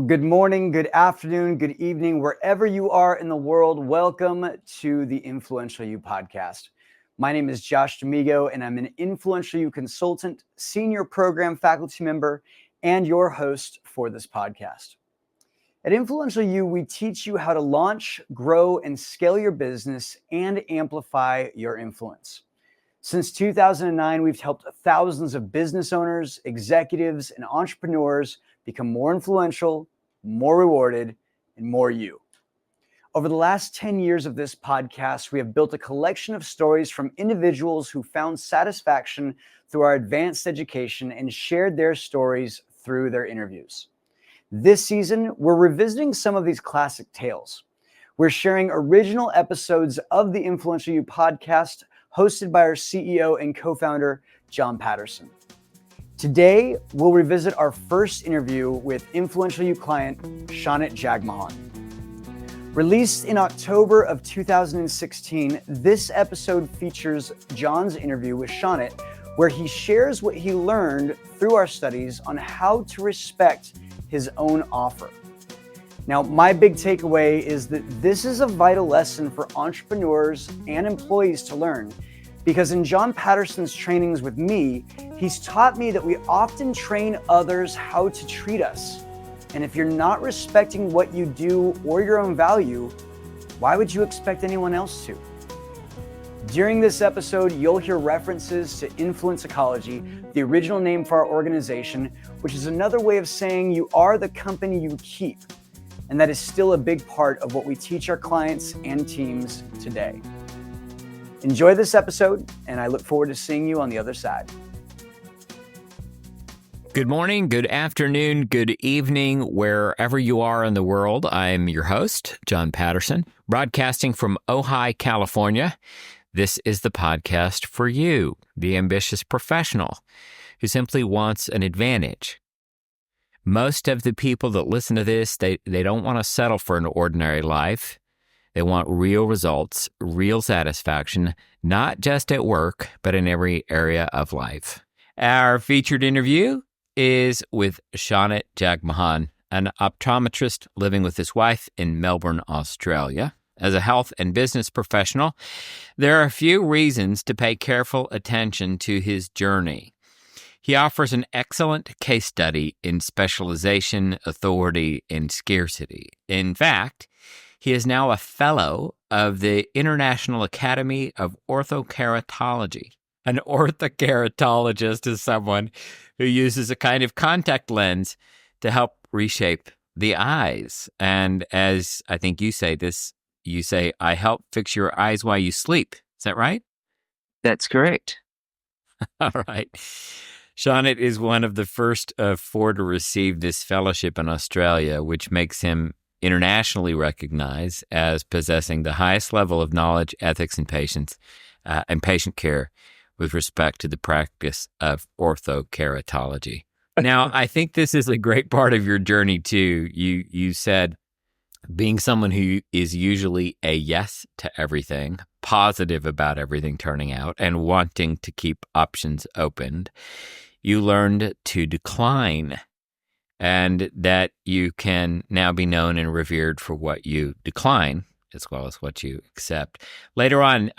Well, good morning, good afternoon, good evening, wherever you are in the world. Welcome to the Influential You podcast. My name is Josh D'Amigo, and I'm an Influential You consultant, senior program faculty member, and your host for this podcast. At Influential You, we teach you how to launch, grow, and scale your business and amplify your influence. Since 2009, we've helped thousands of business owners, executives, and entrepreneurs become more influential, more rewarded, and more you. Over the last 10 years of this podcast, we have built a collection of stories from individuals who found satisfaction through our advanced education and shared their stories through their interviews. This season, we're revisiting some of these classic tales. We're sharing original episodes of the Influential You podcast hosted by our CEO and co-founder, John Patterson. Today, we'll revisit our first interview with Influential You client, Shonit Jagmohan. Released in October of 2016, this episode features John's interview with Shonit, where he shares what he learned through our studies on how to respect his own offer. Now, my big takeaway is that this is a vital lesson for entrepreneurs and employees to learn, because in John Patterson's trainings with me, he's taught me that we often train others how to treat us. And if you're not respecting what you do or your own value, why would you expect anyone else to? During this episode, you'll hear references to influence ecology, the original name for our organization, which is another way of saying you are the company you keep. And that is still a big part of what we teach our clients and teams today. Enjoy this episode, and I look forward to seeing you on the other side. Good morning, good afternoon, good evening, wherever you are in the world. I'm your host, John Patterson, broadcasting from Ojai, California. This is the podcast for you, the ambitious professional who simply wants an advantage. Most of the people that listen to this, they don't want to settle for an ordinary life. They want real results, real satisfaction, not just at work, but in every area of life. Our featured interview is with Shonit Jagmohan, an optometrist living with his wife in Melbourne, Australia. As a health and business professional, there are a few reasons to pay careful attention to his journey. He offers an excellent case study in specialization, authority, and scarcity. In fact, he is now a fellow of the International Academy of Orthokeratology. An orthokeratologist is someone who uses a kind of contact lens to help reshape the eyes. And as I think you say, I help fix your eyes while you sleep. Is that right? That's correct. All right. Shonit is one of the first of four to receive this fellowship in Australia, which makes him internationally recognized as possessing the highest level of knowledge, ethics, and patience and patient care with respect to the practice of orthokeratology. Now, I think this is a great part of your journey too. You said being someone who is usually a yes to everything, positive about everything turning out, and wanting to keep options opened, you learned to decline, and that you can now be known and revered for what you decline as well as what you accept. Later on,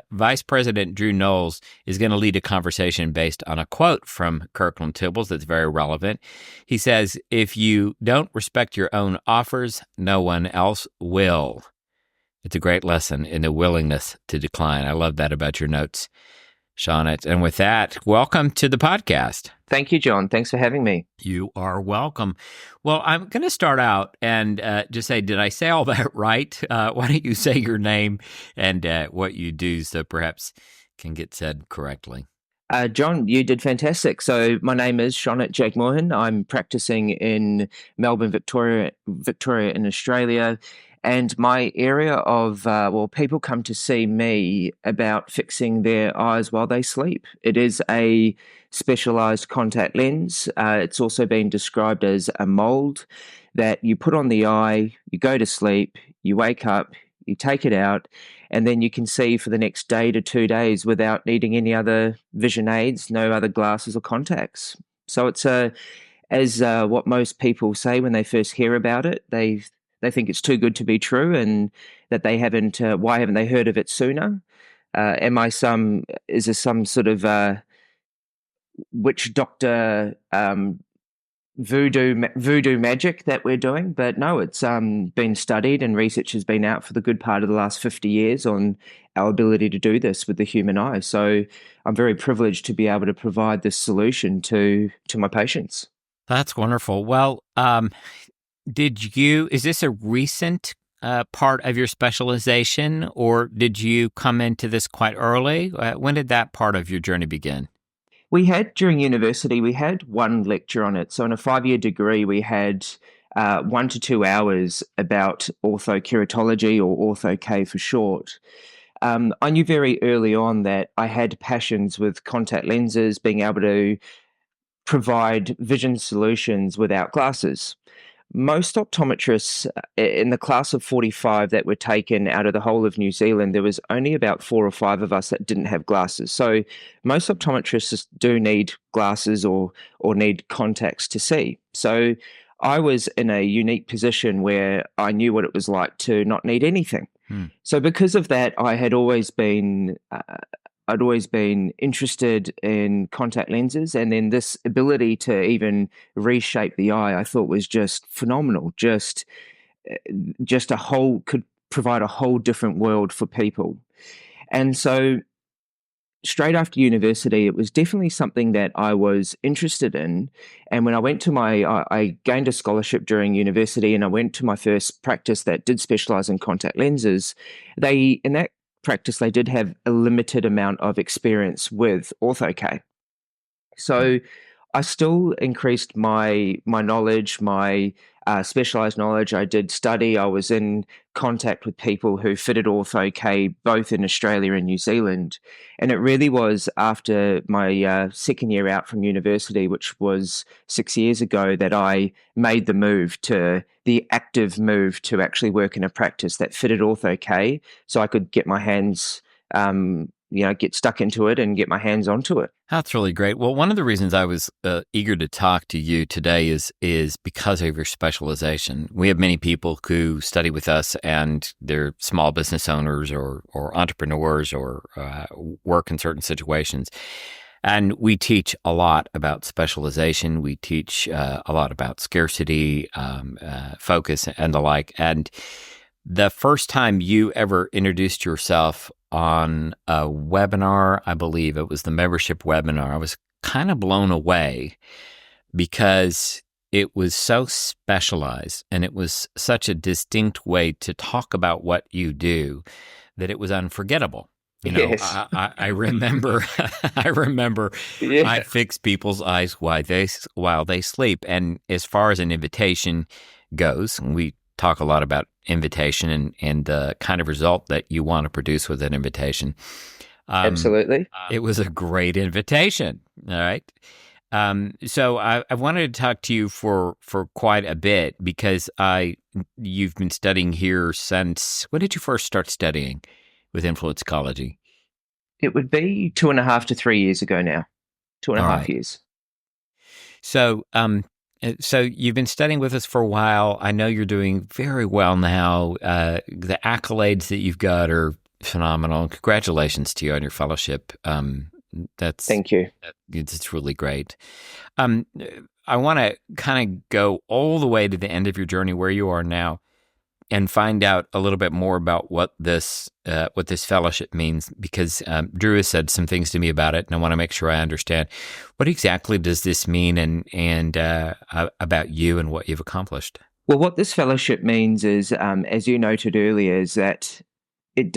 Vice President Drew Knowles is going to lead a conversation based on a quote from Kirkland Tibbles that's very relevant. He says, "If you don't respect your own offers, no one else will." It's a great lesson in the willingness to decline. I love that about your notes, Shonit. And with that, welcome to the podcast. Thank you, John. Thanks for having me. You are welcome. Well, I'm going to start out and just say, did I say all that right? Why don't you say your name and what you do so perhaps can get said correctly? John, you did fantastic. So my name is Shonit Jagmohan. I'm practicing in Melbourne, Victoria in Australia. And my area of, people come to see me about fixing their eyes while they sleep. It is a specialized contact lens. It's also been described as a mold that you put on the eye, you go to sleep, you wake up, you take it out, and then you can see for the next day to 2 days without needing any other vision aids, no other glasses or contacts. So it's as what most people say when they first hear about it. They think it's too good to be true, and that they haven't. Why haven't they heard of it sooner? Is there some sort of witch doctor voodoo magic that we're doing? But no, it's been studied, and research has been out for the good part of the last 50 years on our ability to do this with the human eye. So I'm very privileged to be able to provide this solution to my patients. That's wonderful. Well, is this a recent part of your specialization, or did you come into this quite early? When did that part of your journey begin? During university, we had one lecture on it. So in a 5-year degree, we had 1 to 2 hours about orthokeratology, or ortho-K for short. I knew very early on that I had passions with contact lenses, being able to provide vision solutions without glasses. Most optometrists in the class of 45 that were taken out of the whole of New Zealand, there was only about 4 or 5 of us that didn't have glasses. So most optometrists do need glasses or need contacts to see. So I was in a unique position where I knew what it was like to not need anything. So because of that, I'd always been interested in contact lenses, and then this ability to even reshape the eye, I thought was just phenomenal. Just could provide a whole different world for people. And so straight after university, it was definitely something that I was interested in. And when I went to I gained a scholarship during university, and I went to my first practice that did specialize in contact lenses. In that practice, they did have a limited amount of experience with ortho-K. So I still increased my knowledge, my specialized knowledge. I did study. I was in contact with people who fitted ortho-K both in Australia and New Zealand. And it really was after my second year out from university, which was 6 years ago, that I made the active move to actually work in a practice that fitted ortho-K, so I could get my hands get stuck into it and get my hands onto it. That's really great. Well, one of the reasons I was eager to talk to you today is because of your specialization. We have many people who study with us, and they're small business owners or entrepreneurs or work in certain situations. And we teach a lot about specialization. We teach a lot about scarcity, focus, and the like. And the first time you ever introduced yourself on a webinar, I believe it was the membership webinar, I was kind of blown away because it was so specialized and it was such a distinct way to talk about what you do that it was unforgettable. Yes. I remember, Yeah. I fix people's eyes while they sleep. And as far as an invitation goes, we talk a lot about invitation and the kind of result that you want to produce with an invitation. Absolutely. It was a great invitation. All right. So I wanted to talk to you for quite a bit because you've been studying here since, when did you first start studying with influence ecology? It would be 2.5 to 3 years ago now. 2.5 years. So, so you've been studying with us for a while. I know you're doing very well now. The accolades that you've got are phenomenal. Congratulations to you on your fellowship. Thank you. It's really great. I want to kind of go all the way to the end of your journey where you are now and find out a little bit more about what this fellowship means, because Drew has said some things to me about it, and I want to make sure I understand what exactly does this mean and about you and what you've accomplished. Well, what this fellowship means is, as you noted earlier, is that it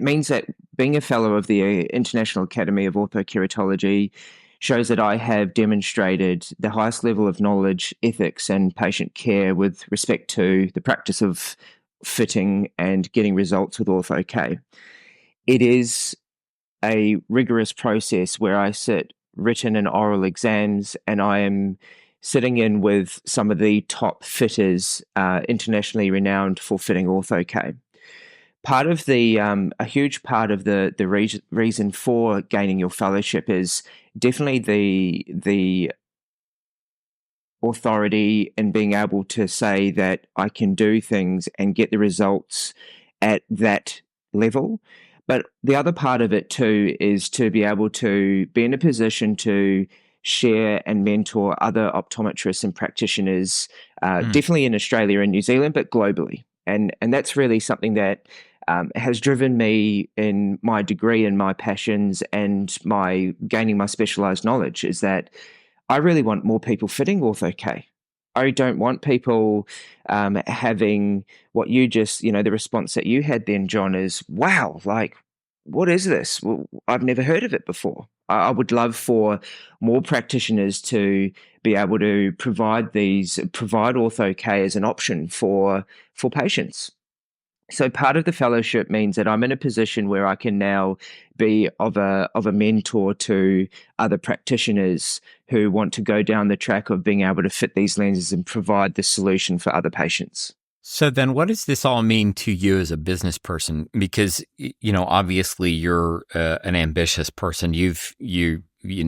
means that being a fellow of the International Academy of Orthokeratology shows that I have demonstrated the highest level of knowledge, ethics, and patient care with respect to the practice of fitting and getting results with ortho-K. It is a rigorous process where I sit written and oral exams, and I am sitting in with some of the top fitters, internationally renowned for fitting ortho-K. Part of a huge part of the reason for gaining your fellowship is definitely the authority in being able to say that I can do things and get the results at that level. But the other part of it too is to be able to be in a position to share and mentor other optometrists and practitioners, definitely in Australia and New Zealand, but globally. And that's really something that has driven me in my degree and my passions and my gaining my specialized knowledge, is that I really want more people fitting ortho-K. I don't want people having what you just, the response that you had then, John, is, wow, like, what is this? Well, I've never heard of it before. I would love for more practitioners to be able to provide ortho-K as an option for patients. So part of the fellowship means that I'm in a position where I can now be of a mentor to other practitioners who want to go down the track of being able to fit these lenses and provide the solution for other patients. So then what does this all mean to you as a business person? Because, obviously you're an ambitious person. You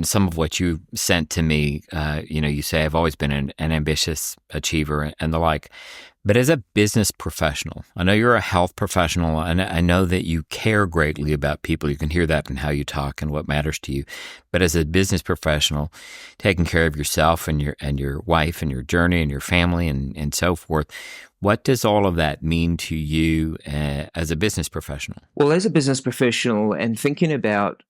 some of what you sent to me, you say I've always been an ambitious achiever and the like. But as a business professional, I know you're a health professional, and I know that you care greatly about people. You can hear that in how you talk and what matters to you. But as a business professional, taking care of yourself and your wife and your journey and your family and so forth, what does all of that mean to you as a business professional? Well, as a business professional and thinking about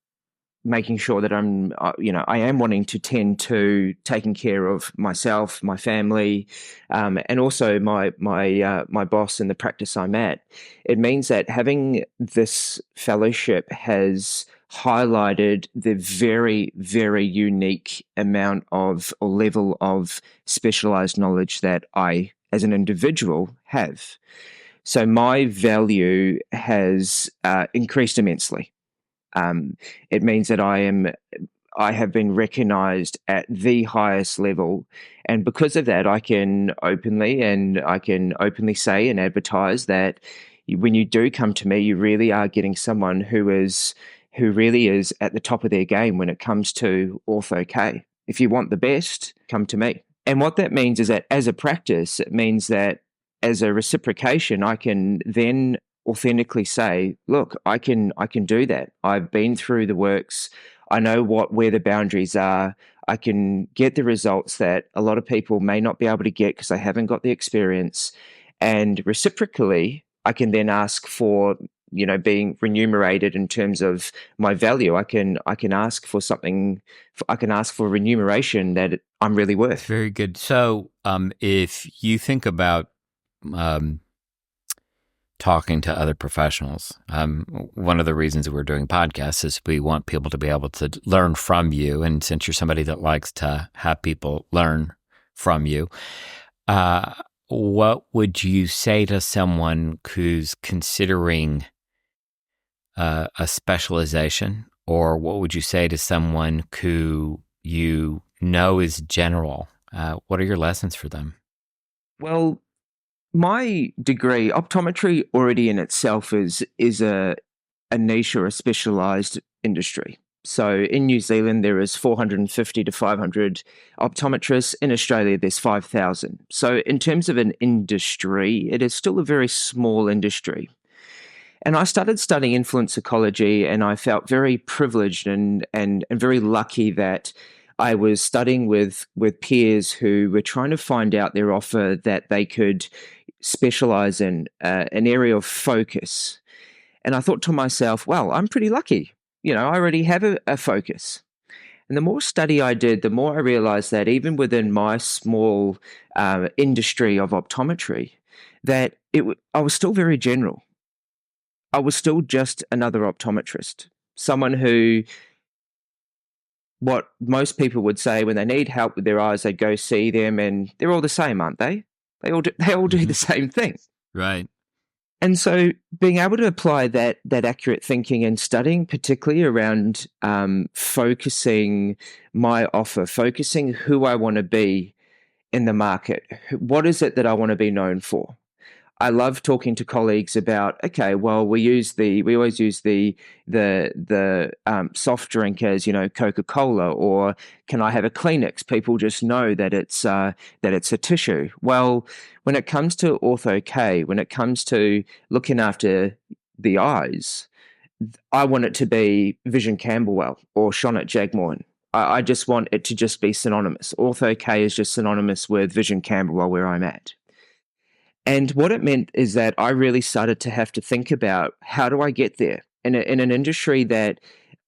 making sure that I am wanting to tend to taking care of myself, my family, and also my boss and the practice I'm at. It means that having this fellowship has highlighted the very, very unique amount of or level of specialized knowledge that I, as an individual, have. So my value has increased immensely. It means that I have been recognized at the highest level. And because of that, I can openly say and advertise that when you do come to me, you really are getting someone who really is at the top of their game when it comes to ortho-K. If you want the best, come to me. And what that means is that as a practice, it means that as a reciprocation, I can then authentically say, look, I can do that. I've been through the works. I know where the boundaries are. I can get the results that a lot of people may not be able to get because they haven't got the experience. And reciprocally, I can then ask for, being remunerated in terms of my value. I can ask for something. I can ask for remuneration that I'm really worth. Very good. So, if you think about talking to other professionals. One of the reasons that we're doing podcasts is we want people to be able to learn from you. And since you're somebody that likes to have people learn from you, what would you say to someone who's considering a specialization? Or what would you say to someone who is general? What are your lessons for them? Well, my degree, optometry already in itself is a niche or a specialized industry. So in New Zealand, there is 450 to 500 optometrists. In Australia, there's 5,000. So in terms of an industry, it is still a very small industry. And I started studying influence psychology, and I felt very privileged and very lucky that I was studying with peers who were trying to find out their offer that they could specialize in an area of focus. And I thought to myself, well, I'm pretty lucky. I already have a focus. And the more study I did, the more I realized that even within my small industry of optometry, that I was still very general. I was still just another optometrist, someone who, what most people would say when they need help with their eyes, they go see them, and they're all the same, aren't they? They all do the same thing. Right. And so being able to apply that accurate thinking and studying, particularly around focusing my offer, focusing who I want to be in the market, what is it that I want to be known for? I love talking to colleagues about, okay, well, we always use the soft drink as, Coca-Cola, or can I have a Kleenex? People just know that it's a tissue. Well, when it comes to Ortho-K, when it comes to looking after the eyes, I want it to be Vision Camberwell or Shonit Jagmohan. I just want it to just be synonymous. Ortho-K is just synonymous with Vision Camberwell where I'm at. And what it meant is that I really started to have to think about, how do I get there? In an industry that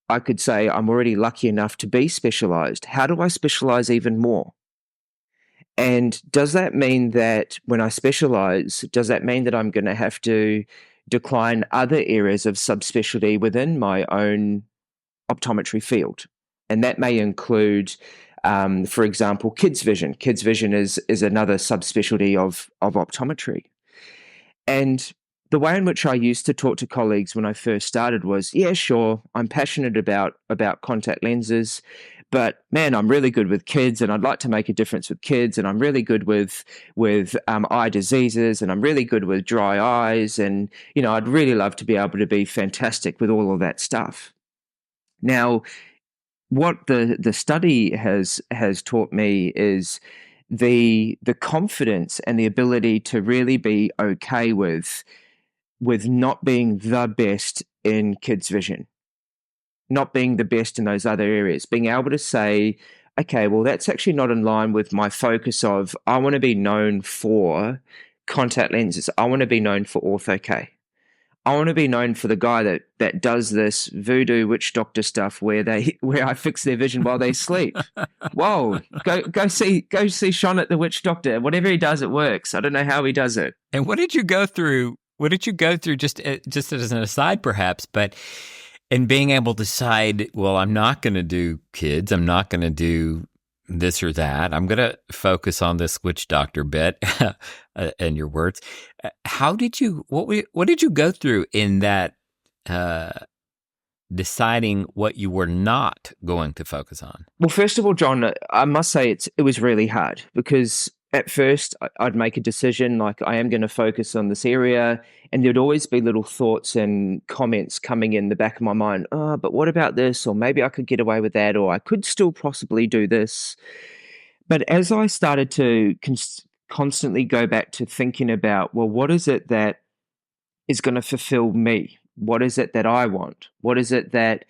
I could say I'm already lucky enough to be specialized, how do I specialize even more? And does that mean that when I specialize, does that mean that I'm going to have to decline other areas of subspecialty within my own optometry field? And that may include, for example, kids vision. Kids vision is another subspecialty of optometry. And the way in which I used to talk to colleagues when I first started was, yeah, sure, I'm passionate about contact lenses, but man, I'm really good with kids, and I'd like to make a difference with kids, and I'm really good with eye diseases, and I'm really good with dry eyes, and I'd really love to be able to be fantastic with all of that stuff. Now, what the study has taught me is the confidence and the ability to really be okay with not being the best in kids vision, not being the best in those other areas, being able to say, okay, well, that's actually not in line with my focus of, I want to be known for contact lenses. I want to be known for Ortho-K. I want to be known for the guy that does this voodoo witch doctor stuff where I fix their vision while they sleep. Whoa, go see Shonit the witch doctor. Whatever he does, it works. I don't know how he does it. And what did you go through? Just as an aside, perhaps, but in being able to decide, well, I'm not going to do kids. I'm not going to do this or that. I'm going to focus on this witch doctor bit, in your words. What did you go through in that deciding what you were not going to focus on? Well, first of all, John, I must say it was really hard, because at first I'd make a decision like, I am going to focus on this area, and there'd always be little thoughts and comments coming in the back of my mind. Oh, but what about this? Or maybe I could get away with that, or I could still possibly do this. But as I started to constantly go back to thinking about, well, what is it that is going to fulfill me? What is it that I want? What is it that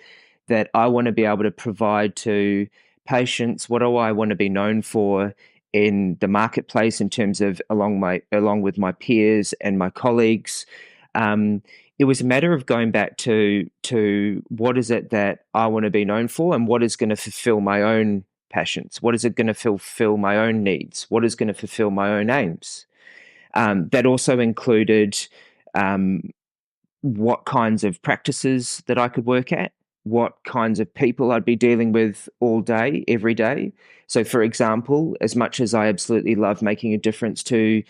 I want to be able to provide to patients? What do I want to be known for in the marketplace in terms of along with my peers and my colleagues? It was a matter of going back to what is it that I want to be known for, and what is going to fulfill my own passions? What is it going to fulfill my own needs? What is going to fulfill my own aims? That also included what kinds of practices that I could work at, what kinds of people I'd be dealing with all day, every day. So, for example, as much as I absolutely love making a difference to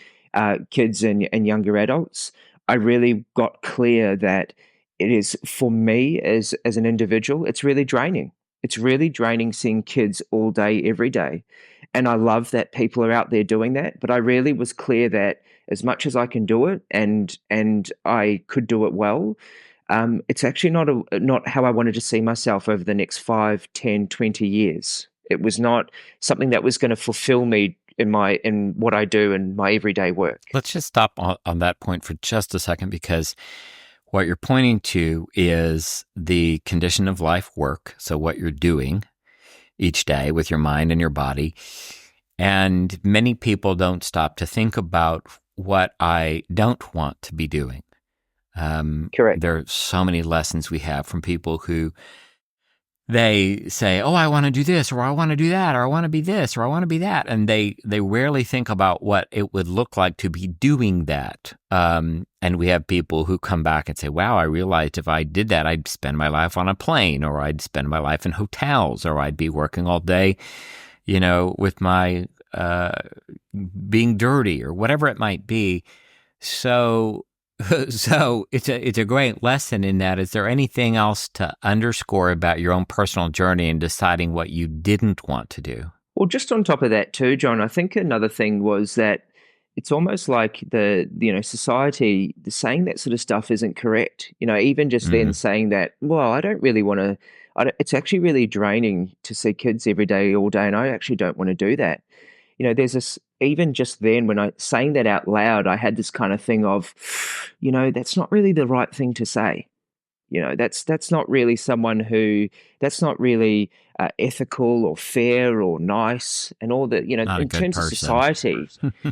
kids and younger adults, I really got clear that it is, for me as an individual, it's really draining. It's really draining seeing kids all day, every day. And I love that people are out there doing that. But I really was clear that as much as I can do it, and I could do it well, it's actually not how I wanted to see myself over the next 5, 10, 20 years. It was not something that was going to fulfill me in what I do in my everyday work. Let's just stop on that point for just a second, because what you're pointing to is the condition of life work, so what you're doing each day with your mind and your body. And many people don't stop to think about what I don't want to be doing. Correct. There are so many lessons we have from people who they say, oh, I want to do this, or I want to do that, or I want to be this, or I want to be that. And they rarely think about what it would look like to be doing that. And we have people who come back and say, wow, I realized if I did that, I'd spend my life on a plane, or I'd spend my life in hotels, or I'd be working all day, with my being dirty, or whatever it might be. So it's a great lesson in that. Is there anything else to underscore about your own personal journey in deciding what you didn't want to do? Well, just on top of that too, John, I think another thing was that it's almost like society saying that sort of stuff isn't correct. Even just then Hmm. saying that, well, I don't really want to. It's actually really draining to see kids every day, all day, and I actually don't want to do that. There's this, even just then when I saying that out loud, I had this kind of thing of, that's not really the right thing to say. That's not really that's not really ethical or fair or nice and all that. Not a In good terms of person. society,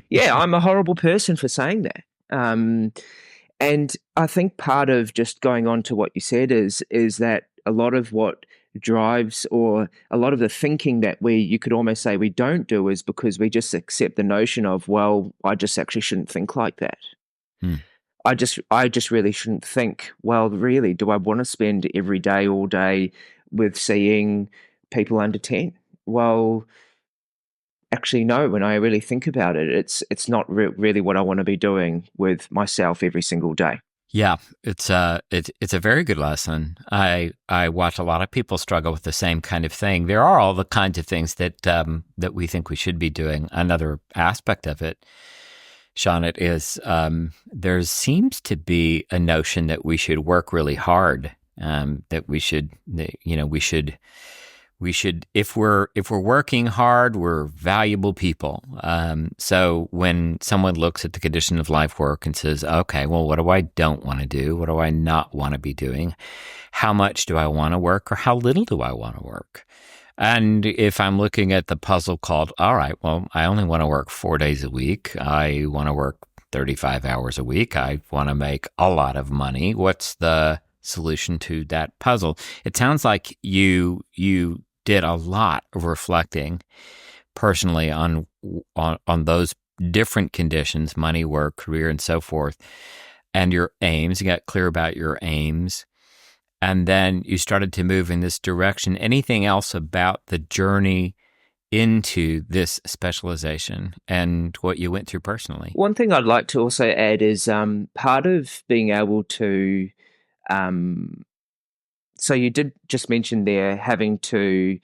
yeah, I'm a horrible person for saying that. And I think part of just going on to what you said is that a lot of what drives, or a lot of the thinking that you could almost say we don't do, is because we just accept the notion of, well, I just actually shouldn't think like that. Hmm. I just really shouldn't think, well, really, do I want to spend every day, all day with seeing people under 10? Well, actually, no. When I really think about it, it's not really what I want to be doing with myself every single day. Yeah, it's a very good lesson. I watch a lot of people struggle with the same kind of thing. There are all the kinds of things that we think we should be doing. Another aspect of it, Shonit, is there seems to be a notion that we should work really hard. That we should, if we're working hard, we're valuable people. So when someone looks at the condition of life work and says, okay, well, what do I don't want to do? What do I not want to be doing? How much do I want to work, or how little do I want to work? And if I'm looking at the puzzle called, all right, well, I only want to work 4 days a week. I want to work 35 hours a week. I want to make a lot of money. What's the solution to that puzzle? It sounds like you did a lot of reflecting personally on those different conditions, money, work, career, and so forth, and your aims. You got clear about your aims, and then you started to move in this direction. Anything else about the journey into this specialization and what you went through personally? One thing I'd like to also add is part of being able to so you did just mention there having to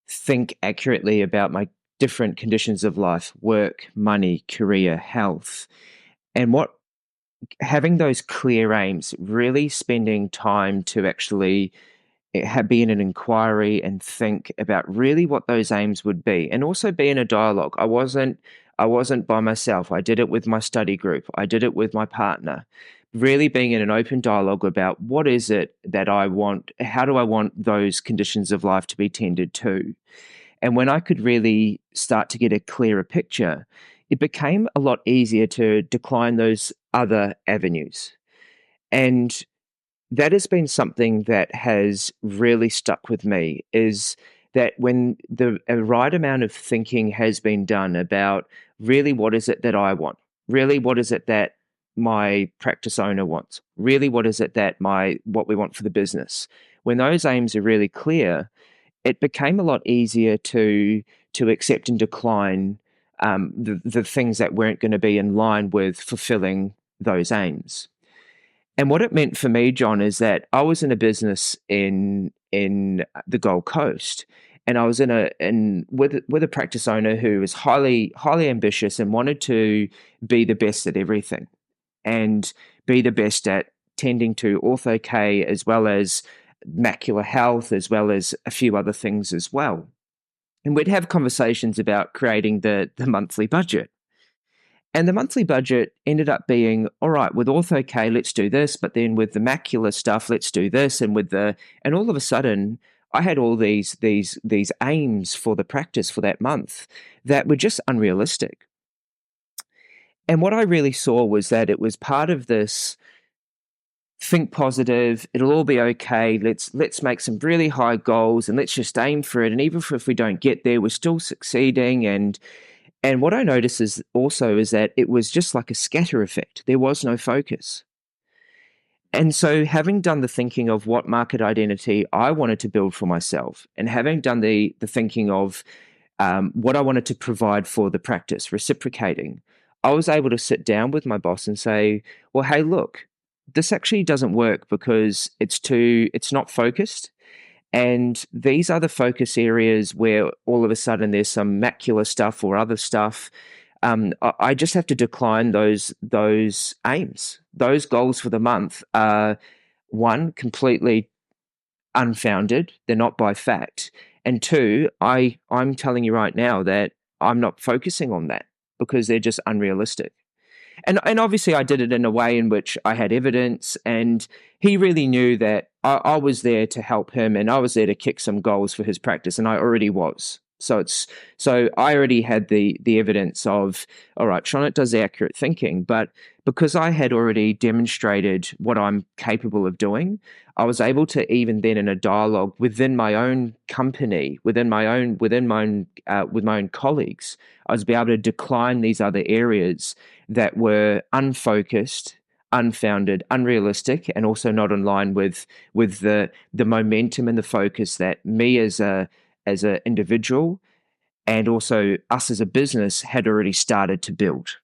think accurately about my different conditions of life: work, money, career, health. And what having those clear aims, really spending time to actually be in an inquiry and think about really what those aims would be, and also be in a dialogue. I wasn't by myself. I did it with my study group. I did it with my partner. Really being in an open dialogue about what is it that I want, how do I want those conditions of life to be tended to. And when I could really start to get a clearer picture, it became a lot easier to decline those other avenues. And that has been something that has really stuck with me, is that when a right amount of thinking has been done about really what is it that I want, really what is it that my practice owner wants, really what is it that what we want for the business. When those aims are really clear, it became a lot easier to accept and decline the things that weren't going to be in line with fulfilling those aims. And what it meant for me, John, is that I was in a business in the Gold Coast, and I was with a practice owner who was highly ambitious and wanted to be the best at everything, and be the best at tending to ortho K, as well as macular health, as well as a few other things as well. And we'd have conversations about creating the monthly budget. And the monthly budget ended up being, all right, with ortho K, let's do this, but then with the macular stuff, let's do this, and all of a sudden, I had all these aims for the practice for that month that were just unrealistic. And what I really saw was that it was part of this think positive, it'll all be okay. Let's make some really high goals and let's just aim for it. And even if we don't get there, we're still succeeding. And what I noticed is that it was just like a scatter effect. There was no focus. And so having done the thinking of what market identity I wanted to build for myself, and having done the thinking of what I wanted to provide for the practice, reciprocating, I was able to sit down with my boss and say, well, hey, look, this actually doesn't work because it's not focused. And these are the focus areas where all of a sudden there's some macular stuff or other stuff. I just have to decline those aims. Those goals for the month are, one, completely unfounded. They're not by fact. And two, I'm telling you right now that I'm not focusing on that because they're just unrealistic. And obviously I did it in a way in which I had evidence, and he really knew that I was there to help him, and I was there to kick some goals for his practice, and I already was. So I already had the evidence of, all right, Shonit does accurate thinking, but because I had already demonstrated what I'm capable of doing, I was able to, even then in a dialogue within my own company, with my own colleagues, I was able to decline these other areas that were unfocused, unfounded, unrealistic, and also not in line with the momentum and the focus that me as a individual and also us as a business had already started to build.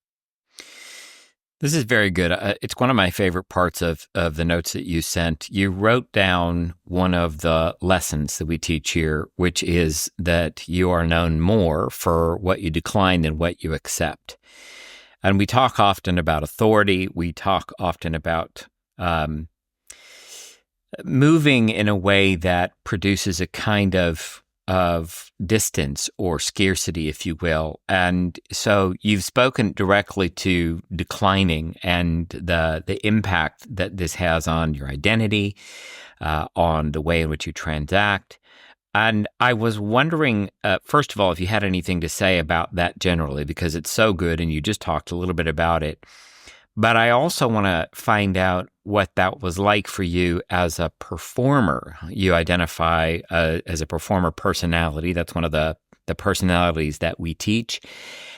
This is very good. It's one of my favorite parts of the notes that you sent. You wrote down one of the lessons that we teach here, which is that you are known more for what you decline than what you accept. And we talk often about authority. We talk often about moving in a way that produces a kind of distance or scarcity, if you will. And so you've spoken directly to declining and the impact that this has on your identity, on the way in which you transact. And I was wondering, first of all, if you had anything to say about that generally, because it's so good and you just talked a little bit about it. But I also want to find out what that was like for you as a performer. You identify as a performer personality. That's one of the personalities that we teach.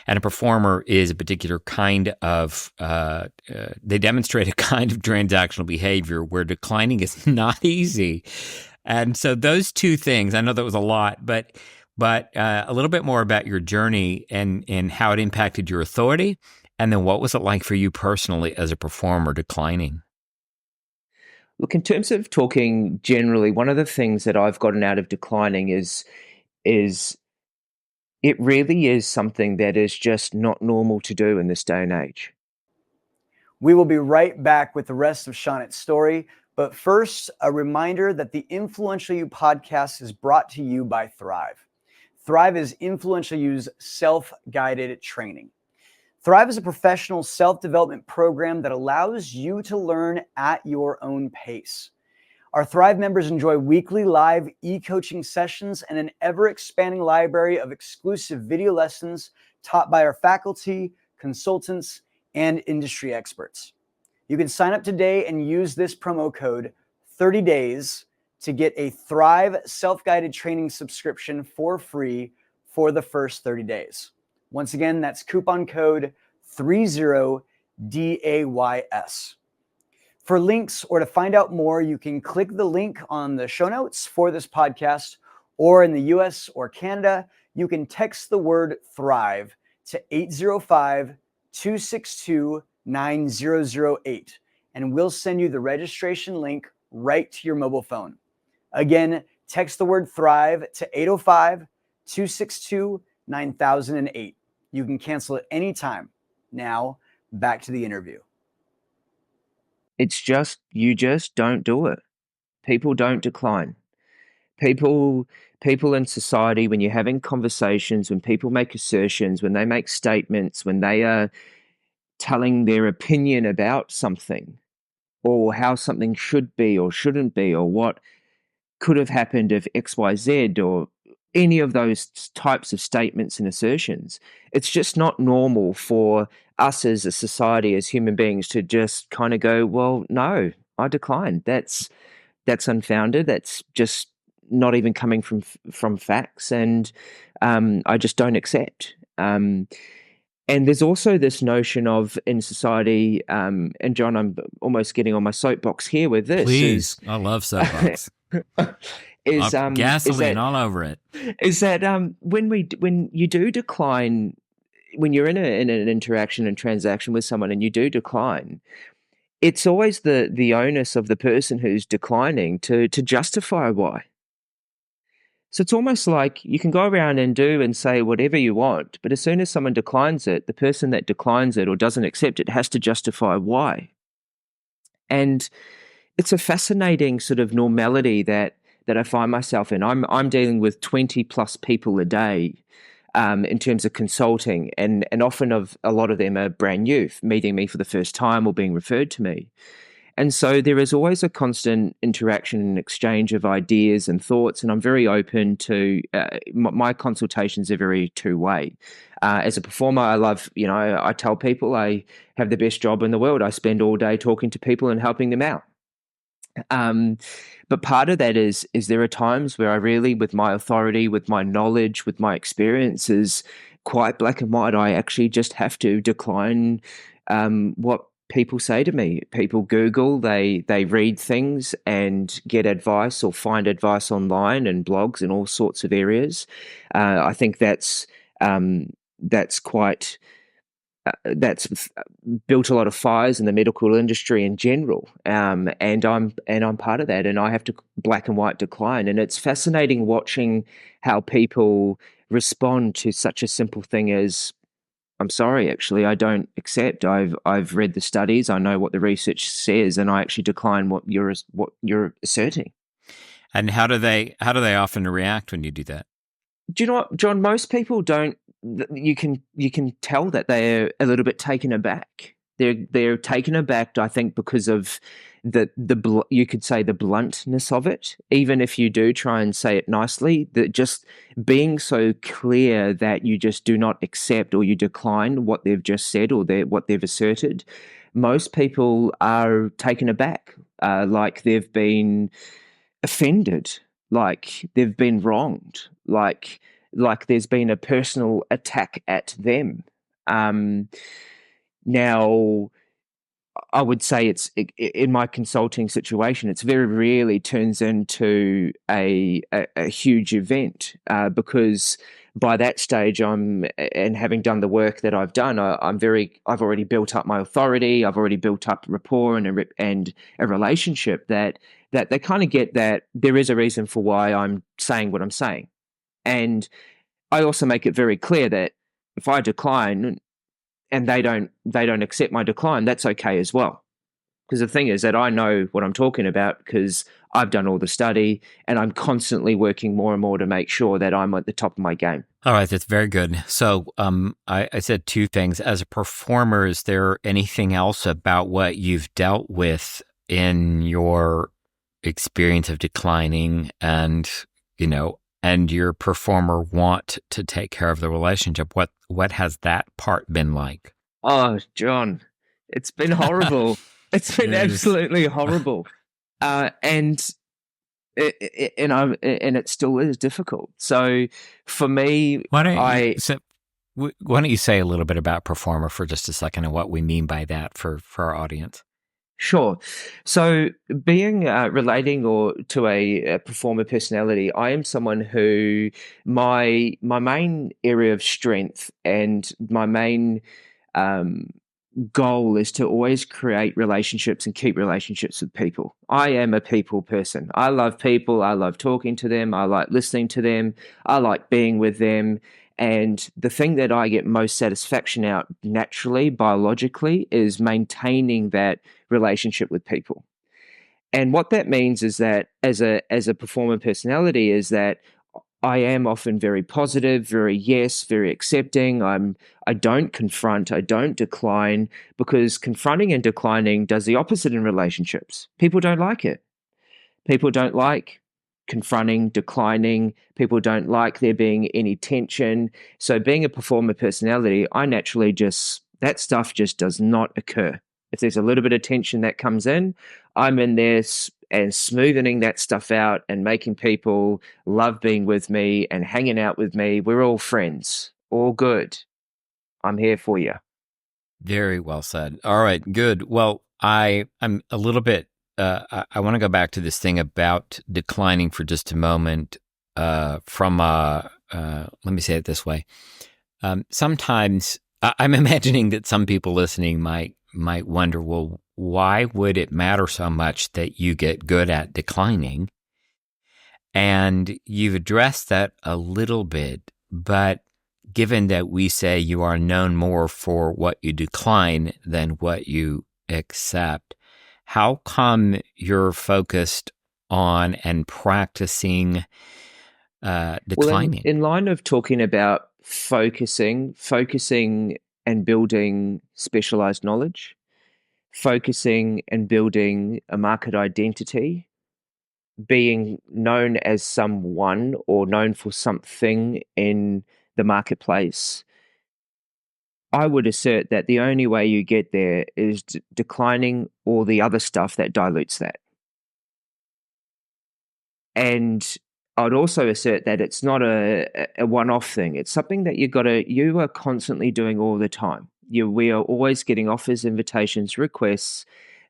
And a performer is a particular kind of, they demonstrate a kind of transactional behavior where declining is not easy. And so those two things, I know that was a lot, but a little bit more about your journey and how it impacted your authority. And then what was it like for you personally as a performer declining? Look, in terms of talking generally, one of the things that I've gotten out of declining is it really is something that is just not normal to do in this day and age. We will be right back with the rest of Shonit's story. But first, a reminder that the Influential You podcast is brought to you by Thrive. Thrive is Influential You's self-guided training. Thrive is a professional self-development program that allows you to learn at your own pace. Our Thrive members enjoy weekly live e-coaching sessions and an ever-expanding library of exclusive video lessons taught by our faculty, consultants, and industry experts. You can sign up today and use this promo code 30days to get a Thrive self-guided training subscription for free for the first 30 days. Once again, that's coupon code 30DAYS. For links or to find out more, you can click the link on the show notes for this podcast, or in the US or Canada, you can text the word Thrive to 805-262-9008, and we'll send you the registration link right to your mobile phone. Again, text the word Thrive to 805-262-9008. You can cancel at any time. Now, back to the interview. It's just, you just don't do it. People don't decline. People in society, when you're having conversations, when people make assertions, when they make statements, when they are telling their opinion about something or how something should be or shouldn't be or what could have happened if X, Y, Z, or any of those types of statements and assertions, it's just not normal for us as a society, as human beings, to just kind of go, well, no, I decline. That's unfounded. That's just not even coming from facts, and I just don't accept. And there's also this notion of, in society, and John, I'm almost getting on my soapbox here with this. Please, I love soapbox. Gasoline all over it. Is that when you do decline, when you're in an interaction and transaction with someone and you do decline, it's always the onus of the person who's declining to justify why. So it's almost like you can go around and do and say whatever you want, but as soon as someone declines it, the person that declines it or doesn't accept it has to justify why. And it's a fascinating sort of normality that I find myself in. I'm dealing with 20 plus people a day in terms of consulting, and often a lot of them are brand new, meeting me for the first time or being referred to me. And so there is always a constant interaction and exchange of ideas and thoughts. And I'm very open to my consultations are very two-way. As a performer, I love, I tell people I have the best job in the world. I spend all day talking to people and helping them out. But part of that is there are times where I really, with my authority, with my knowledge, with my experiences, quite black and white, I actually just have to decline what people say to me. People Google, they read things and get advice or find advice online and blogs in all sorts of areas. I think that's quite. That's built a lot of fires in the medical industry in general, and I'm part of that, and I have to black and white decline. And it's fascinating watching how people respond to such a simple thing as, I'm sorry, actually, I don't accept. I've read the studies. I know what the research says, and I actually decline what you're asserting. And how do they often react when you do that? Do you know what, John? Most people don't. You can tell that they're a little bit taken aback. They're taken aback, I think, because of you could say the bluntness of it. Even if you do try and say it nicely, that just being so clear that you just do not accept or you decline what they've just said or what they've asserted, most people are taken aback, like they've been offended, like they've been wronged, like there's been a personal attack at them. Now, I would say it's in my consulting situation, it's very rarely turns into a huge event because by that stage, and having done the work that I've done, I've already built up my authority. I've already built up rapport and a relationship that they kind of get that there is a reason for why I'm saying what I'm saying. And I also make it very clear that if I decline and they don't accept my decline, that's okay as well. Because the thing is that I know what I'm talking about because I've done all the study and I'm constantly working more and more to make sure that I'm at the top of my game. All right, that's very good. So I said two things. As a performer, is there anything else about what you've dealt with in your experience of declining and your performer want to take care of the relationship? What has that part been like? Oh, John, it's been horrible. It's been absolutely horrible. And it still is difficult. So for me, why don't you say a little bit about performer for just a second and what we mean by that for our audience? Sure. So being relating to a performer personality, I am someone who my main area of strength and my main goal is to always create relationships and keep relationships with people. I am a people person. I love people. I love talking to them. I like listening to them. I like being with them. And the thing that I get most satisfaction out naturally, biologically, is maintaining that relationship with people. And what that means is that as a performer personality is that I am often very positive, very yes, very accepting. I don't confront, I don't decline, because confronting and declining does the opposite in relationships. People don't like it. People don't like confronting, declining. People don't like there being any tension. So being a performer personality, I naturally that stuff just does not occur. If there's a little bit of tension that comes in, I'm in there and smoothing that stuff out and making people love being with me and hanging out with me. We're all friends, all good. I'm here for you. Very well said. All right, good. Well, I'm a little bit, I want to go back to this thing about declining for just a moment let me say it this way. Sometimes I'm imagining that some people listening might wonder, well, why would it matter so much that you get good at declining? And you've addressed that a little bit, but given that we say you are known more for what you decline than what you accept, how come you're focused on and practicing declining? In line of talking about focusing and building specialized knowledge, focusing and building a market identity, being known as someone or known for something in the marketplace, I would assert that the only way you get there is declining all the other stuff that dilutes that. And I'd also assert that it's not a one-off thing. It's something that you are constantly doing all the time. We are always getting offers, invitations, requests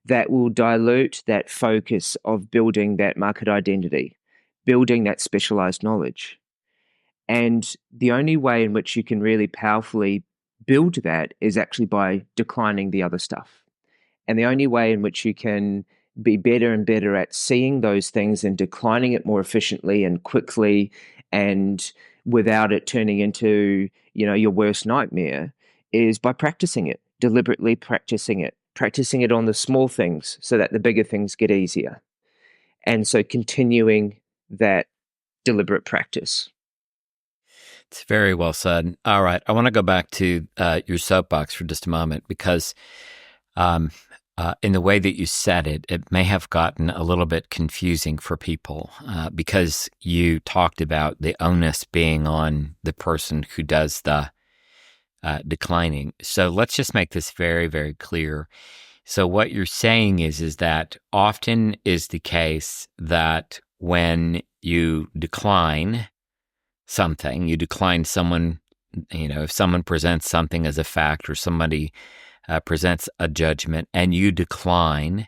that will dilute that focus of building that market identity, building that specialized knowledge. And the only way in which you can really powerfully build that is actually by declining the other stuff. And the only way in which you can be better and better at seeing those things and declining it more efficiently and quickly and without it turning into, your worst nightmare is by practicing it, deliberately practicing it on the small things so that the bigger things get easier. And so continuing that deliberate practice. It's very well said. All right. I want to go back to your soapbox for just a moment because in the way that you said it, it may have gotten a little bit confusing for people because you talked about the onus being on the person who does the declining. So let's just make this very, very clear. So what you're saying is that often is the case that when you decline something, you decline someone, if someone presents something as a fact or somebody presents a judgment and you decline,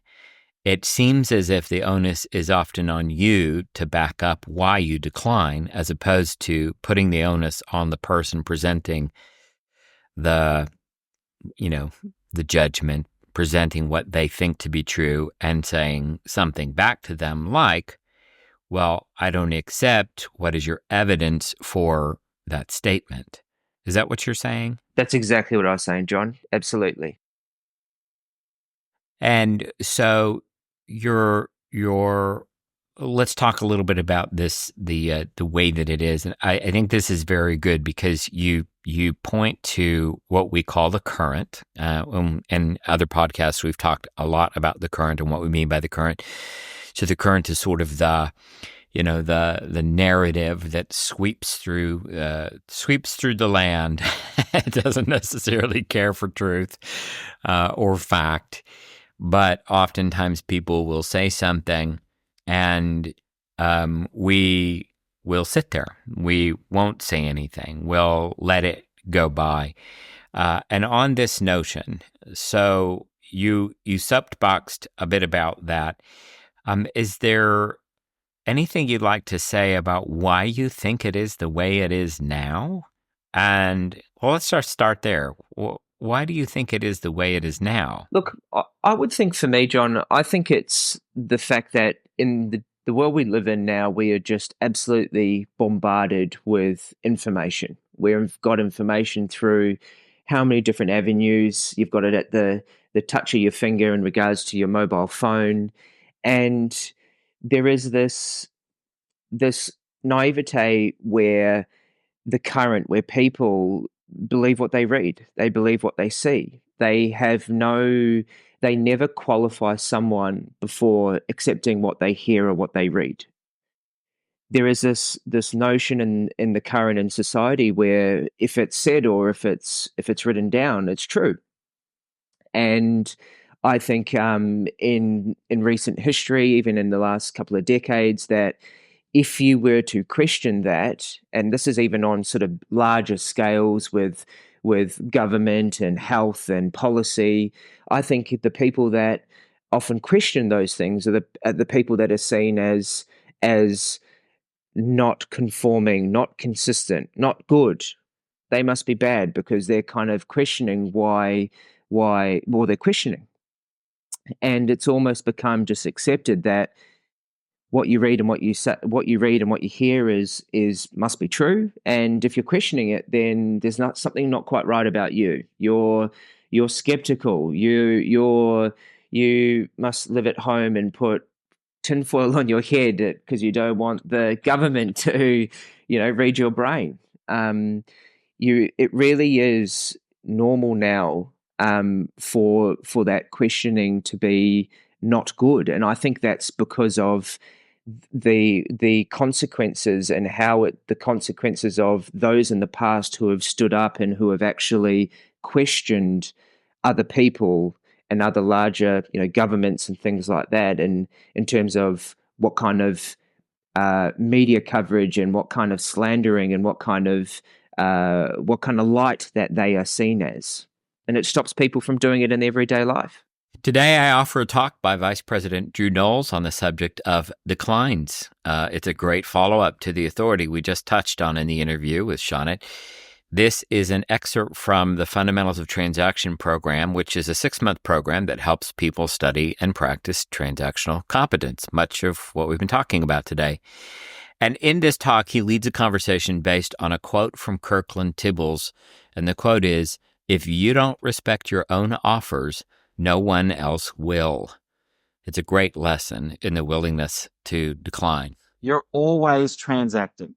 it seems as if the onus is often on you to back up why you decline, as opposed to putting the onus on the person presenting the judgment, presenting what they think to be true and saying something back to them like, well, I don't accept. What is your evidence for that statement? Is that what you're saying? That's exactly what I was saying, John. Absolutely. And so let's talk a little bit about this, the way that it is. And I think this is very good because you point to what we call the current. In other podcasts, we've talked a lot about the current and what we mean by the current. So the current is sort of the narrative that sweeps through the land. It doesn't necessarily care for truth or fact, but oftentimes people will say something, and we will sit there. We won't say anything. We'll let it go by. And on this notion, so you soapboxed a bit about that. Is there anything you'd like to say about why you think it is the way it is now? And let's start there. Why do you think it is the way it is now? Look, I would think for me, John, I think it's the fact that in the world we live in now, we are just absolutely bombarded with information. We've got information through how many different avenues. You've got it at the touch of your finger in regards to your mobile phone. And there is this naivete where people believe what they read, they believe what they see. They never qualify someone before accepting what they hear or what they read. There is this notion in the current in society where if it's said or if it's written down, it's true. And I think in recent history, even in the last couple of decades, that if you were to question that, and this is even on sort of larger scales with government and health and policy, I think the people that often question those things are the people that are seen as not conforming, not consistent, not good. They must be bad because they're kind of questioning why they're questioning. And it's almost become just accepted that what you read and what you hear is must be true. And if you're questioning it, then there's something not quite right about you. You're skeptical. You must live at home and put tinfoil on your head because you don't want the government to, read your brain. It really is normal now for that questioning to be not good, and I think that's because of the consequences and the consequences of those in the past who have stood up and who have actually questioned other people and other larger, governments and things like that, and in terms of what kind of media coverage and what kind of slandering and what kind of light that they are seen as, and it stops people from doing it in everyday life. Today, I offer a talk by Vice President Drew Knowles on the subject of declines. It's a great follow-up to the authority we just touched on in the interview with Shonit. This is an excerpt from the Fundamentals of Transaction program, which is a 6-month program that helps people study and practice transactional competence, much of what we've been talking about today. And in this talk, he leads a conversation based on a quote from Kirkland Tibbles, and the quote is, "If you don't respect your own offers, no one else will." It's a great lesson in the willingness to decline. You're always transacting.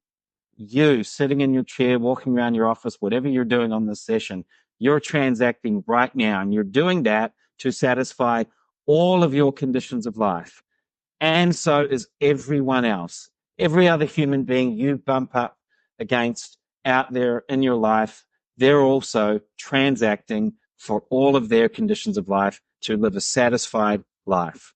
You sitting in your chair, walking around your office, whatever you're doing on this session, you're transacting right now. And you're doing that to satisfy all of your conditions of life. And so is everyone else. Every other human being you bump up against out there in your life, they're also transacting for all of their conditions of life to live a satisfied life.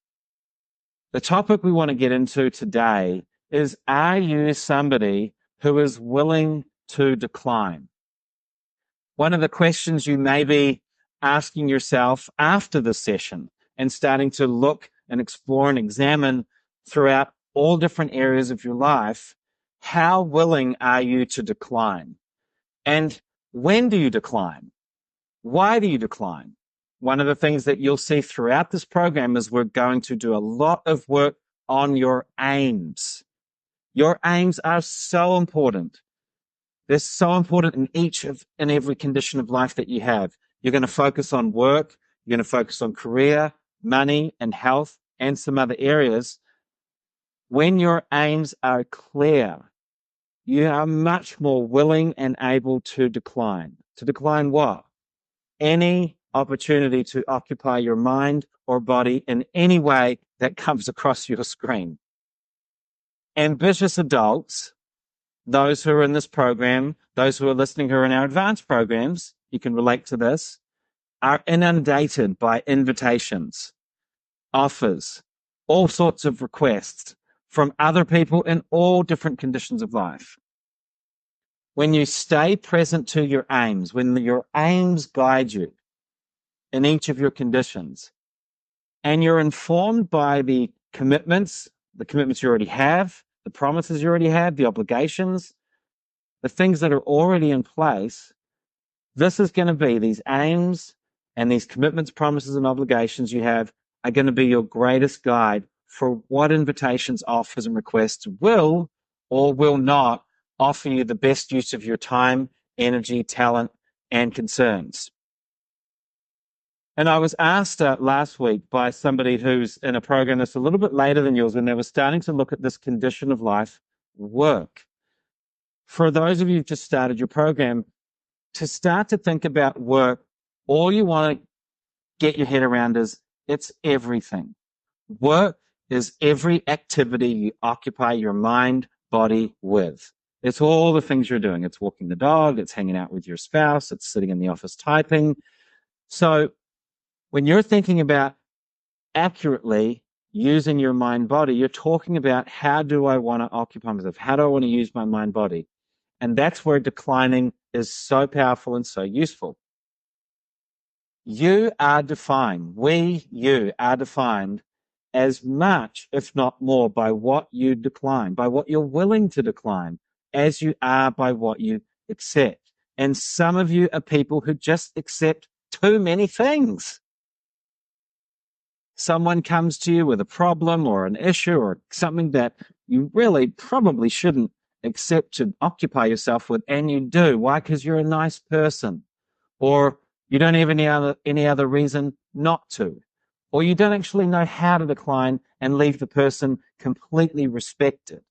The topic we want to get into today is, are you somebody who is willing to decline? One of the questions you may be asking yourself after the session and starting to look and explore and examine throughout all different areas of your life, how willing are you to decline? And when do you decline? Why do you decline? One of the things that you'll see throughout this program is we're going to do a lot of work on your aims. Your aims are so important. They're so important in every condition of life that you have. You're going to focus on work. You're going to focus on career, money, and health, and some other areas. When your aims are clear, you are much more willing and able to decline. To decline what? Any opportunity to occupy your mind or body in any way that comes across your screen. Ambitious adults, those who are in this program, those who are listening who are in our advanced programs, you can relate to this, are inundated by invitations, offers, all sorts of requests from other people in all different conditions of life. When you stay present to your aims, when your aims guide you in each of your conditions, and you're informed by the commitments you already have, the promises you already have, the obligations, the things that are already in place, this is going to be, these aims and these commitments, promises, and obligations you have are going to be your greatest guide for what invitations, offers, and requests will or will not offer you the best use of your time, energy, talent, and concerns. And I was asked last week by somebody who's in a program that's a little bit later than yours, when they were starting to look at this condition of life, work. For those of you who've just started your program, to start to think about work, all you want to get your head around is it's everything. Work is every activity you occupy your mind, body with. It's all the things you're doing. It's walking the dog, it's hanging out with your spouse, it's sitting in the office typing. So when you're thinking about accurately using your mind body, you're talking about, how do I want to occupy myself? How do I want to use my mind body? And that's where declining is so powerful and so useful. You are defined, you are defined as much, if not more, by what you decline, by what you're willing to decline, as you are by what you accept. And some of you are people who just accept too many things. someone comes to you with a problem or an issue or something that you really probably shouldn't accept to occupy yourself with, and you do. Why? Because you're a nice person, or you don't have any other reason not to, or you don't actually know how to decline and leave the person completely respected.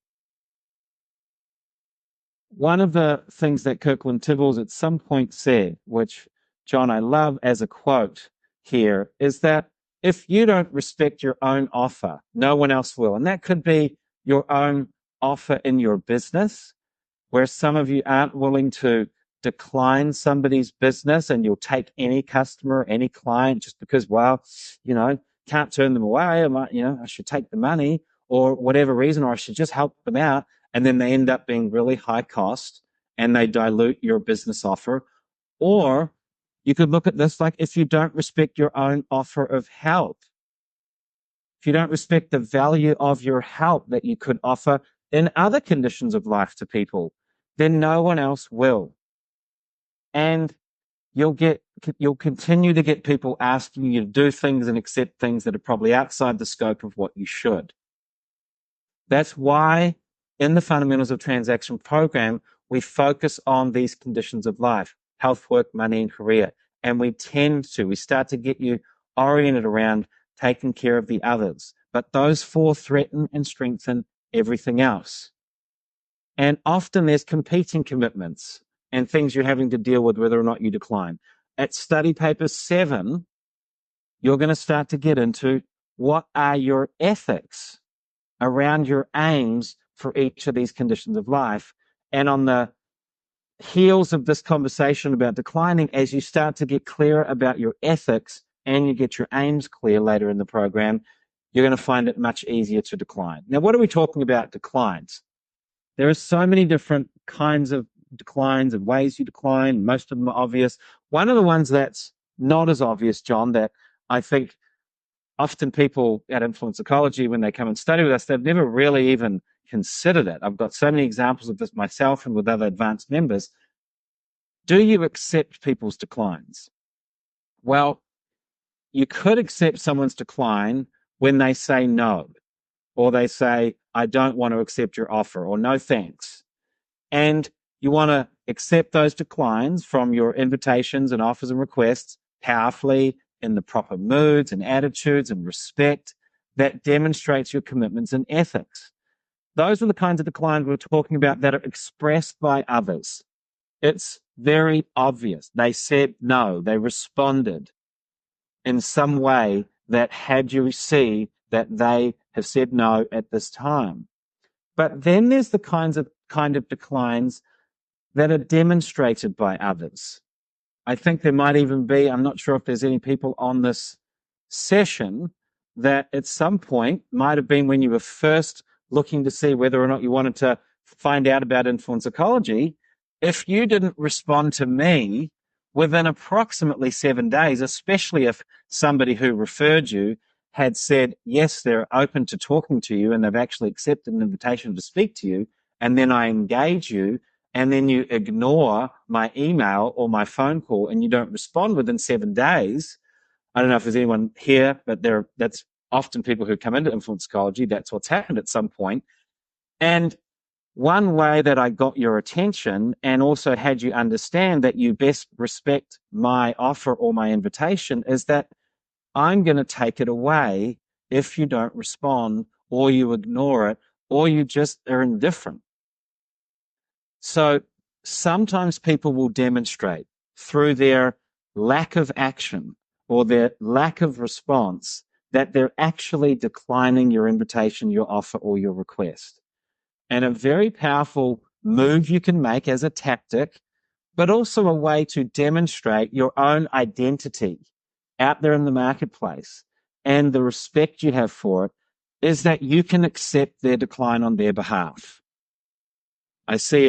One of the things that Kirkland Tibbles at some point said, which, John, I love as a quote here, is that if you don't respect your own offer, no one else will. And that could be your own offer in your business, where some of you aren't willing to decline somebody's business and you'll take any customer, any client just because, well, can't turn them away. I should take the money or whatever reason, or I should just help them out. And then they end up being really high cost and they dilute your business offer. Or you could look at this like if you don't respect your own offer of help, if you don't respect the value of your help that you could offer in other conditions of life to people, then no one else will. And you'll continue to get people asking you to do things and accept things that are probably outside the scope of what you should. That's why in the Fundamentals of Transaction program, we focus on these conditions of life: health, work, money, and career. And we start to get you oriented around taking care of the others. But those four threaten and strengthen everything else. And often there's competing commitments and things you're having to deal with whether or not you decline. At study paper 7, you're going to start to get into what are your ethics around your aims for each of these conditions of life. And on the heels of this conversation about declining, as you start to get clearer about your ethics and you get your aims clear later in the program, you're going to find it much easier to decline. Now, what are we talking about declines? There are so many different kinds of declines and ways you decline. Most of them are obvious. One of the ones that's not as obvious, John, that I think often people at Influence Psychology, when they come and study with us, they've never really even considered it. I've got so many examples of this myself and with other advanced members. Do you accept people's declines? Well, you could accept someone's decline when they say no, or they say, I don't want to accept your offer, or no thanks. And you want to accept those declines from your invitations and offers and requests powerfully, in the proper moods and attitudes and respect that demonstrates your commitments and ethics. Those are the kinds of declines we're talking about that are expressed by others. It's very obvious. They said no. They responded in some way that had you see that they have said no at this time. But then there's the kind of declines that are demonstrated by others. I think there might even be, I'm not sure if there's any people on this session that at some point might have been when you were first looking to see whether or not you wanted to find out about influence psychology. If you didn't respond to me within approximately 7 days, especially if somebody who referred you had said, yes, they're open to talking to you and they've actually accepted an invitation to speak to you, and then I engage you, and then you ignore my email or my phone call and you don't respond within 7 days. I don't know if there's anyone here, but that's often people who come into influence psychology. That's what's happened at some point. And one way that I got your attention and also had you understand that you best respect my offer or my invitation is that I'm going to take it away if you don't respond or you ignore it or you just are indifferent. So sometimes people will demonstrate through their lack of action or their lack of response that they're actually declining your invitation, your offer, or your request. And a very powerful move you can make as a tactic, but also a way to demonstrate your own identity out there in the marketplace and the respect you have for it, is that you can accept their decline on their behalf. I see,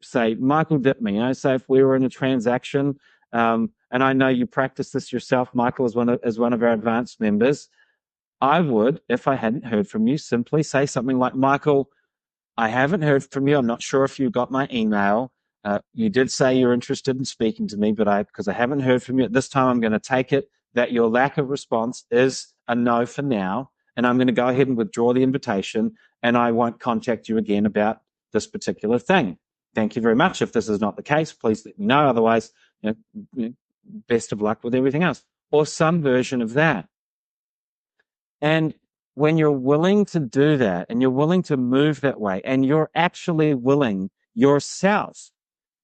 say, Michael Dittman, say if we were in a transaction, and I know you practice this yourself, Michael, as one of our advanced members, I would, if I hadn't heard from you, simply say something like, Michael, I haven't heard from you. I'm not sure if you got my email. You did say you're interested in speaking to me, but because I haven't heard from you at this time, I'm going to take it that your lack of response is a no for now, and I'm going to go ahead and withdraw the invitation, and I won't contact you again about this particular thing. Thank you very much. If this is not the case, please let me know. Otherwise, best of luck with everything else, or some version of that. And when you're willing to do that, and you're willing to move that way, and you're actually willing yourself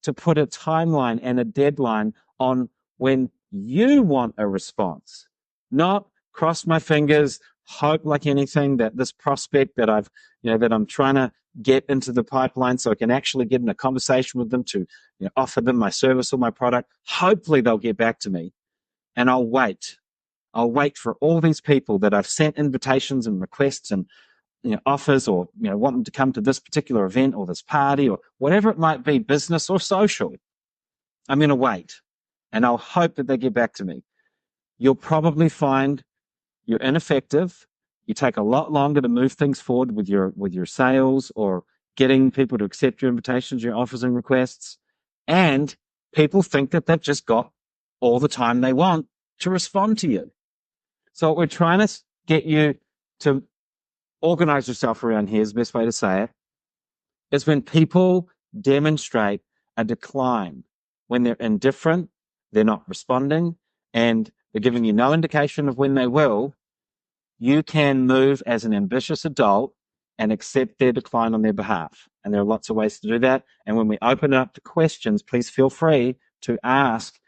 to put a timeline and a deadline on when you want a response, not cross my fingers, hope like anything that this prospect that that I'm trying to get into the pipeline so I can actually get in a conversation with them to offer them my service or my product. Hopefully they'll get back to me, and I'll wait. I'll wait for all these people that I've sent invitations and requests and offers, or want them to come to this particular event or this party or whatever it might be, business or social. I'm going to wait, and I'll hope that they get back to me. You'll probably find you're ineffective. You take a lot longer to move things forward with your sales or getting people to accept your invitations, your offers and requests. And people think that they've just got all the time they want to respond to you. So what we're trying to get you to organize yourself around here, is the best way to say it, is when people demonstrate a decline, when they're indifferent, they're not responding, and they're giving you no indication of when they will, you can move as an ambitious adult and accept their decline on their behalf. And there are lots of ways to do that. And when we open it up to questions, please feel free to ask,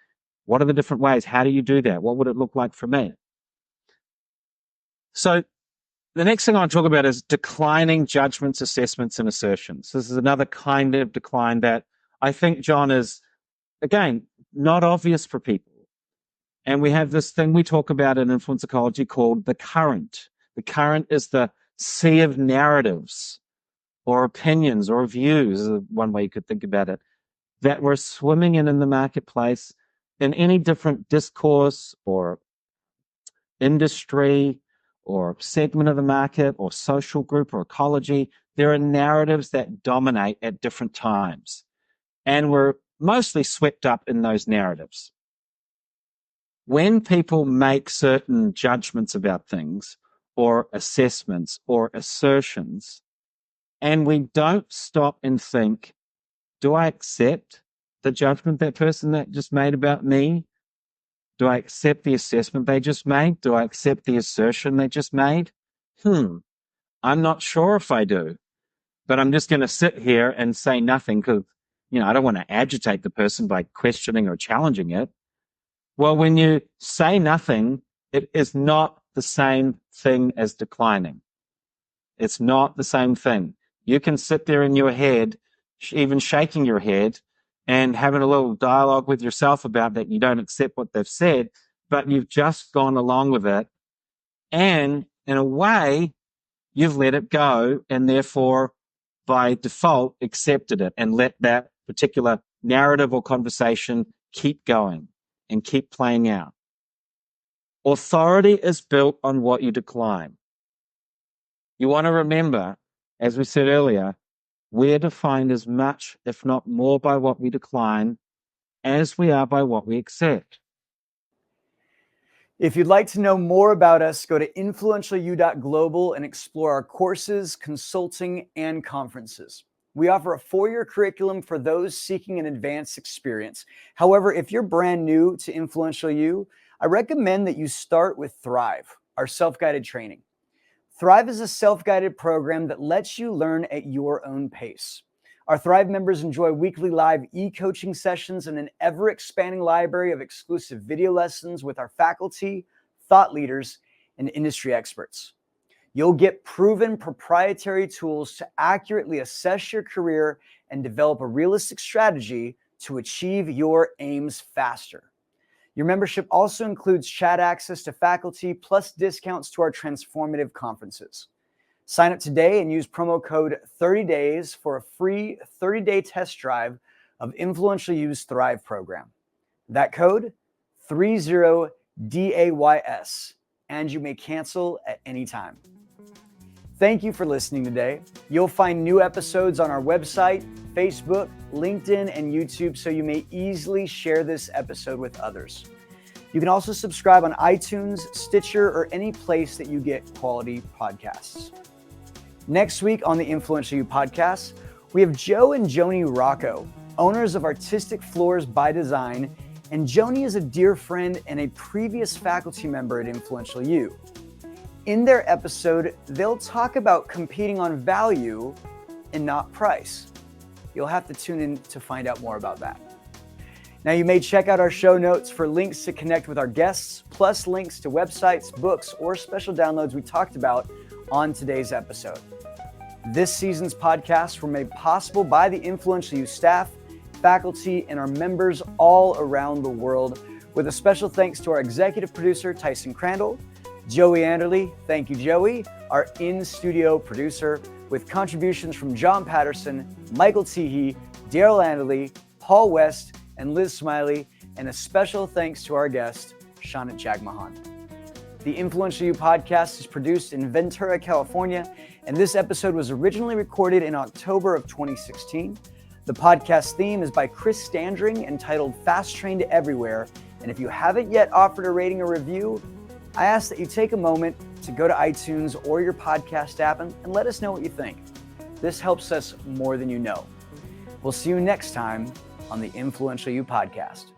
what are the different ways? How do you do that? What would it look like for me? So the next thing I want to talk about is declining judgments, assessments, and assertions. This is another kind of decline that I think, John, is, again, not obvious for people. And we have this thing we talk about in influence psychology called the current. The current is the sea of narratives or opinions or views, is one way you could think about it, that we're swimming in the marketplace in any different discourse or industry or segment of the market or social group or ecology. There are narratives that dominate at different times, and we're mostly swept up in those narratives. When people make certain judgments about things or assessments or assertions, and we don't stop and think, do I accept the judgment that person that just made about me? Do I accept the assessment they just made? Do I accept the assertion they just made? I'm not sure if I do, but I'm just going to sit here and say nothing because, I don't want to agitate the person by questioning or challenging it. Well, when you say nothing, it is not the same thing as declining. It's not the same thing. You can sit there in your head, even shaking your head, and having a little dialogue with yourself about that you don't accept what they've said, but you've just gone along with it. And in a way, you've let it go, and therefore, by default, accepted it and let that particular narrative or conversation keep going and keep playing out. Authority is built on what you decline. You want to remember, as we said earlier, we're defined as much, if not more, by what we decline as we are by what we accept. If you'd like to know more about us, go to influentialyou.global and explore our courses, consulting, and conferences. We offer a 4-year curriculum for those seeking an advanced experience. However, if you're brand new to Influential You, I recommend that you start with Thrive, our self-guided training. Thrive is a self-guided program that lets you learn at your own pace. Our Thrive members enjoy weekly live e-coaching sessions and an ever-expanding library of exclusive video lessons with our faculty, thought leaders, and industry experts. You'll get proven proprietary tools to accurately assess your career and develop a realistic strategy to achieve your aims faster. Your membership also includes chat access to faculty plus discounts to our transformative conferences. Sign up today and use promo code 30days for a free 30-day test drive of Influential You's Thrive program. That code, 30DAYS, and you may cancel at any time. Thank you for listening today. You'll find new episodes on our website, Facebook, LinkedIn, and YouTube, so you may easily share this episode with others. You can also subscribe on iTunes, Stitcher, or any place that you get quality podcasts. Next week on the Influential You podcast, we have Joe and Joni Rocco, owners of Artistic Floors by Design, and Joni is a dear friend and a previous faculty member at Influential You. In their episode, they'll talk about competing on value and not price. You'll have to tune in to find out more about that. Now, you may check out our show notes for links to connect with our guests, plus links to websites, books, or special downloads we talked about on today's episode. This season's podcasts were made possible by the Influential You staff, faculty, and our members all around the world, with a special thanks to our executive producer, Tyson Crandall, Joey Anderley, thank you, Joey, our in-studio producer, with contributions from John Patterson, Michael Teehee, Daryl Anderley, Paul West, and Liz Smiley, and a special thanks to our guest, Shonit Jagmohan. The Influential You podcast is produced in Ventura, California, and this episode was originally recorded in October of 2016. The podcast theme is by Chris Standring, entitled Fast Train to Everywhere, and if you haven't yet offered a rating or review, I ask that you take a moment to go to iTunes or your podcast app and let us know what you think. This helps us more than you know. We'll see you next time on the Influential You podcast.